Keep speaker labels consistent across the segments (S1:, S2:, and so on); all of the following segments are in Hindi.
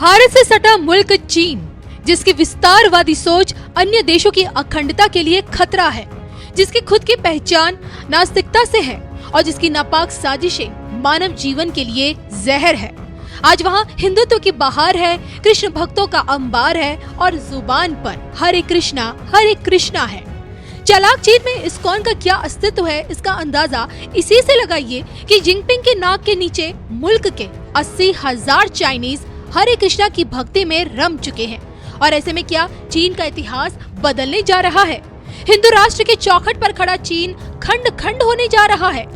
S1: भारत से सटा मुल्क चीन, जिसकी विस्तारवादी सोच अन्य देशों की अखंडता के लिए खतरा है, जिसकी खुद की पहचान नास्तिकता से है और जिसकी नापाक साजिशें मानव जीवन के लिए जहर है। आज वहाँ हिंदुत्व की बहार है, कृष्ण भक्तों का अंबार है और जुबान पर हरे कृष्णा है। चालाक चीन में इस्कॉन का क्या अस्तित्व है, इसका अंदाजा इसी से लगाइए कि जिनपिंग के नाक के नीचे मुल्क के 80,000 चाइनीज हरे कृष्णा की भक्ति में रम चुके हैं। और ऐसे में क्या चीन का इतिहास बदलने जा रहा है? हिंदू राष्ट्र के चौखट पर खड़ा चीन खंड खंड होने जा रहा है।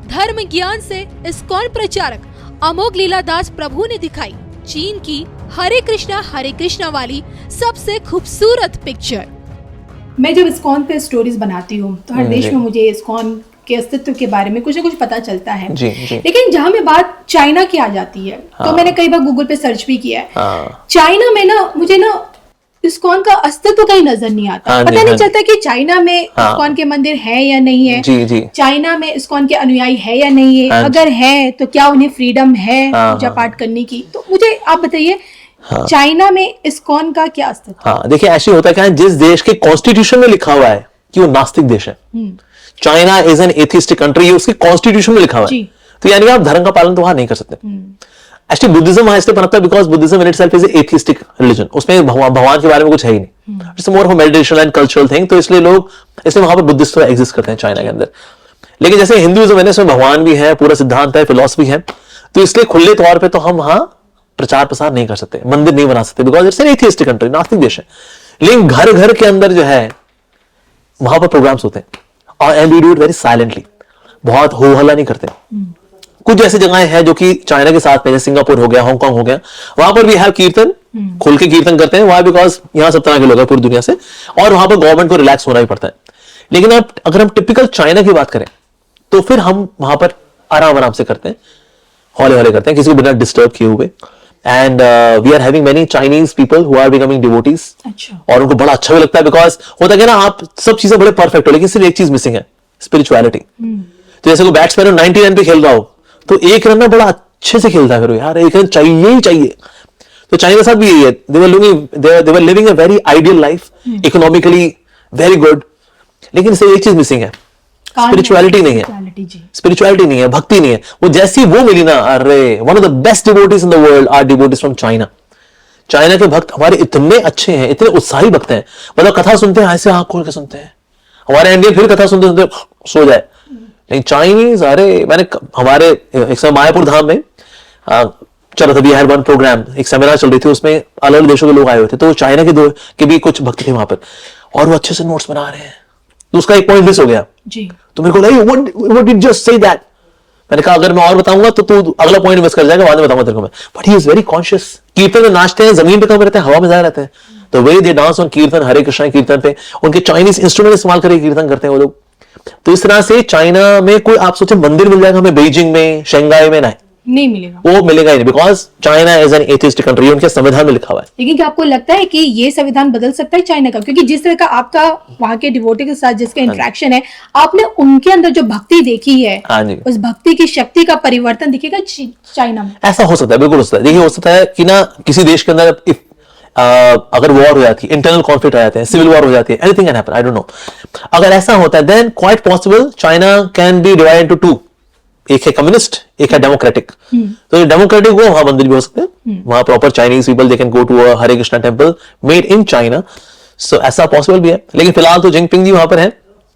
S1: धर्म ज्ञान से इस्कॉन प्रचारक अमोघ लीलादास प्रभु ने दिखाई चीन की हरे कृष्णा वाली सबसे खूबसूरत पिक्चर।
S2: मैं जब इस्कॉन पे स्टोरीज बनाती हूँ तो हर देश में मुझे इस्कॉन के अस्तित्व के बारे में कुछ न कुछ पता चलता है।
S3: जी।
S2: लेकिन जहाँ में बात चाइना की आ जाती है तो मैंने कई बार गूगल पे सर्च भी किया है। चाइना में ना मुझे ना इस्कॉन का अस्तित्व कहीं नजर नहीं आता। पता नहीं चलता कि चाइना में इस्कॉन के मंदिर है या नहीं है।
S3: जी।
S2: चाइना में इस्कॉन के अनुयायी है या नहीं है। अगर है तो क्या उन्हें फ्रीडम है पूजा पाठ करने की? तो मुझे आप बताइए चाइना में इस्कॉन का क्या अस्तित्व?
S3: देखिए ऐसे होता है क्या, जिस देश के कॉन्स्टिट्यूशन में लिखा हुआ है कि वो नास्तिक देश है, China is an atheistic country, उसके कॉन्स्टिट्यूशन में लिखा हुआ है, तो यानी आप धर्म का पालन तो वहां नहीं कर सकते। एक्चुअली बुद्धिज्म वहां इसलिए पनपता है because Buddhism in itself is atheistic religion. उसमें भगवान के बारे में कुछ है ही नहीं, it's more of meditation and cultural thing. तो इसलिए वहां पर बुद्धिस्ट एग्जिस्ट करते हैं चाइना के अंदर। लेकिन जैसे हिंदुइज्म है, इसमें भगवान भी है, पूरा सिद्धांत है, फिलॉसफी है, तो इसलिए खुले तौर पर तो हम वहां प्रचार प्रसार नहीं कर सकते, मंदिर नहीं बना सकते, because it's an atheistic country, नास्तिक देश है। लेकिन घर घर के अंदर जो है वहां पर प्रोग्राम्स होते हैं और and we do it very silently, बहुत हो हल्ला नहीं करते। कुछ ऐसी जगहें हैं जो कि चाइना के साथ में, जैसे सिंगापुर हो गया, हांगकांग हो गया, वहां पर भी हैव कीर्तन, खुल के कीर्तन करते हैं वहां, बिकॉज यहाँ सब तरह के लोग हैं पूरी दुनिया से, और वहां पर गवर्नमेंट को रिलैक्स होना ही पड़ता है। लेकिन अगर हम टिपिकल चाइना की बात करें तो फिर हम वहां पर आराम से करते हैं, हौले करते हैं, किसी को बिना डिस्टर्ब किए हुए। And we are having many Chinese people who are becoming devotees. और उनको बड़ा अच्छा भी लगता है, बिकॉज होता है ना, आप सब चीजें बड़े परफेक्ट हो, लेकिन सिर्फ एक चीज मिसिंग है, स्पिरिचुअलिटी। तो जैसे कोई बैट्समैन 90 रन पे खेल रहा हो तो एक रन में बड़ा अच्छे से खेलता है, फिर यार एक रन चाहिए ही चाहिए। तो चाइना के साथ भी यही है, they were living a very ideal life, economically very good, लेकिन इससे एक चीज मिसिंग है, स्पिरिचुअलिटी नहीं है, भक्ति नहीं है। वो जैसी वो मिली ना, अरे one of the best devotees in the world are devotees from China. China के भक्त हमारे इतने अच्छे हैं, इतने उत्साही भक्त हैं, मतलब कथा सुनते हैं ऐसे आंख खोल के सुनते हैं। हमारे इंडियन फिर कथा सुनते सुनते सो जाए, लेकिन चाइनीज, अरे मैंने हमारे एक समय मायापुर धाम में चला था, वी हैड वन प्रोग्राम, एक सेमिनार चल रही थी, उसमें अलग अलग देशों के लोग आए हुए थे, तो चाइना के भी कुछ भक्त थे वहां पर, और वो अच्छे से नोट्स बना रहे हैं। तो उसका एक पॉइंट मिस हो गया जी, तो मेरे को लगा what did just say that. मैंने कहा अगर मैं और बताऊंगा तो तू अगला पॉइंट मिस कर जाएगा, बाद में बताऊंगा तेरे को मैं। But he is very conscious. कीर्तन में नाचते हैं, जमीन पे कम रहते हैं, हवा में ज्यादा रहते हैं, तो वे दे डांस ऑन कीर्तन, हरे कृष्णा कीर्तन पे उनके चाइनीज इंस्ट्रूमेंट इस्तेमाल करके कीर्तन करते हैं वो लोग। तो इस तरह से चाइना में कोई आप सोचे मंदिर मिल जाएगा हमें बीजिंग में, शंघाई में, नहीं मिलेगा, वो मिलेगा ही नहीं, because China is an atheistic country, उनके संविधान में लिखा हुआ है।
S2: लेकिन क्या आपको लगता है कि ये संविधान बदल सकता है चाइना का? क्योंकि जिस तरह का आपका वहाँ के डिवोटी के साथ जिसका इंटरेक्शन है, आपने उनके अंदर जो भक्ति देखी है, उस भक्ति की शक्ति का परिवर्तन दिखेगा चाइना में?
S3: ऐसा हो सकता है, बिल्कुल हो सकता है। देखिए हो सकता है कि ना किसी देश के अंदर अगर वॉर हो जाती है, इंटरनल कॉन्फ्लिक्ट आ जाते हैं, सिविल वॉर हो जाती है, anything can happen, I don't know. अगर ऐसा होता है then quite possible China can be divided into two, एक है कम्युनिस्ट, एक है डेमोक्रेटिक। तो डेमोक्रेटिक वो वहां मंदिर भी हो सकते हैं, वहां proper Chinese people they can go to a Hare Krishna temple made in China, so ऐसा पॉसिबल भी है। लेकिन फिलहाल तो जिनपिंग जी वहां पर हैं,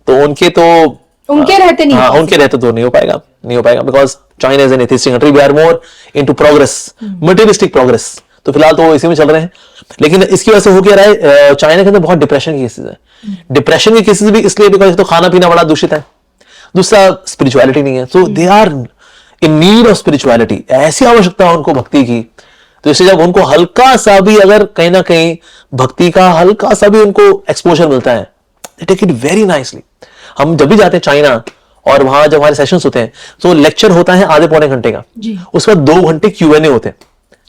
S3: तो उनके रहते तो नहीं हो पाएगा, because China is an atheistic country, we are more into progress, materialistic progress. तो फिलहाल तो इसी में चल रहे हैं। लेकिन इसकी वजह से हो क्या रहा है, चाइना के अंदर बहुत डिप्रेशन के केसेस है। डिप्रेशन के केसेस भी इसलिए बिकॉज तो खाना पीना बड़ा दूषित है, दूसरा स्पिरिचुअलिटी नहीं है, so they are in need of spirituality, ऐसी आवश्यकता है उनको भक्ति की। तो इसलिए जब उनको हल्का सा भी, अगर कहीं ना कहीं भक्ति का हल्का सा भी उनको एक्सपोजर मिलता है, they take it very nicely. हम जब भी जाते हैं चाइना और वहां जब हमारे सेशंस होते हैं, तो लेक्चर होता है आधे पौने घंटे का, उसके बाद 2 घंटे Q&A होते हैं।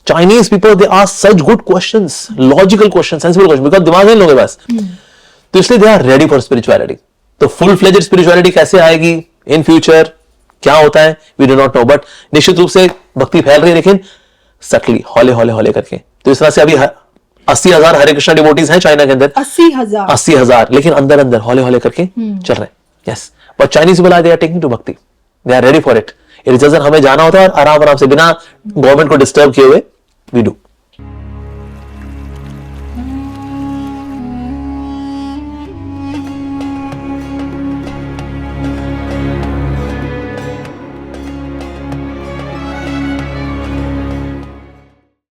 S3: Chinese people they ask such good questions, logical questions, sensible questions, because दिमाग है इन लोगों के पास, तो इसलिए they are ready for spirituality. तो फुल फ्लेजेड स्पिरिचुअलिटी कैसे आएगी इन फ्यूचर, क्या होता है, we do not know, but निश्चित रूप से भक्ति फैल रही है, लेकिन सटली, हौले करके, तो इस तरह से अभी 80,000 हरे कृष्णा डिवोटीज हैं चाइना के अंदर। 80,000 लेकिन अंदर अंदर हौले हौले करके चल रहे हैं। Yes, but Chinese people are they are taking to bhakti, they are ready for it. It is हमें जाना होता है और आराम आराम से बिना गवर्नमेंट को डिस्टर्ब किए हुए वी डू।